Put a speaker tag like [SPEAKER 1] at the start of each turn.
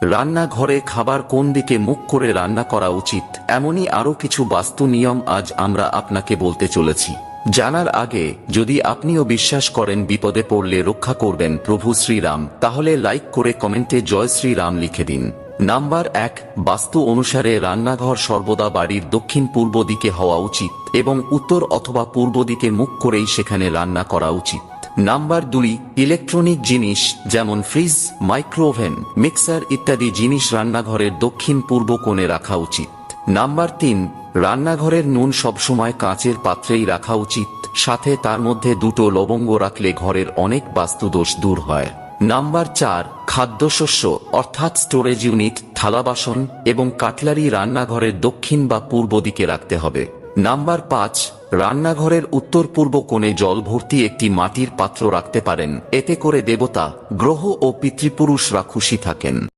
[SPEAKER 1] রান্নাঘরে খাবার কোন দিকে মুখ করে রান্না করা উচিত, এমনই আরো কিছু বাস্তু নিয়ম আজ আমরা আপনাকে বলতে চলেছি। জানার আগে যদি আপনিও বিশ্বাস করেন বিপদে পড়লে রক্ষা করবেন প্রভু শ্রীরাম, তাহলে লাইক করে কমেন্টে জয় শ্রীরাম লিখে দিন। নাম্বার 1, বাস্তু অনুসারে রান্নাঘর সর্বদা বাড়ির দক্ষিণ পূর্ব দিকে হওয়া উচিত এবং উত্তর অথবা পূর্ব দিকে মুখ করেই সেখানে রান্না করা উচিত। নাম্বার 2, ইলেকট্রনিক জিনিস যেমন ফ্রিজ, মাইক্রোওভেন, মিক্সার ইত্যাদি জিনিস রান্নাঘরের দক্ষিণ পূর্ব কোণে রাখা উচিত। নাম্বার 3, রান্নাঘরের নুন সবসময় কাঁচের পাত্রেই রাখা উচিত, সাথে তার মধ্যে 2টো লবঙ্গ রাখলে ঘরের অনেক বাস্তুদোষ দূর হয়। নাম্বার 4, খাদ্যশস্য অর্থাৎ স্টোরেজ ইউনিট, থালা বাসন এবং কাটলারি রান্নাঘরের দক্ষিণ বা পূর্ব দিকে রাখতে হবে। নাম্বার 5, রান্নাঘরের উত্তর পূর্ব কোণে জল ভর্তি একটি মাটির পাত্র রাখতে পারেন, এতে করে দেবতা, গ্রহ ও পিতৃপুরুষরা খুশি থাকেন।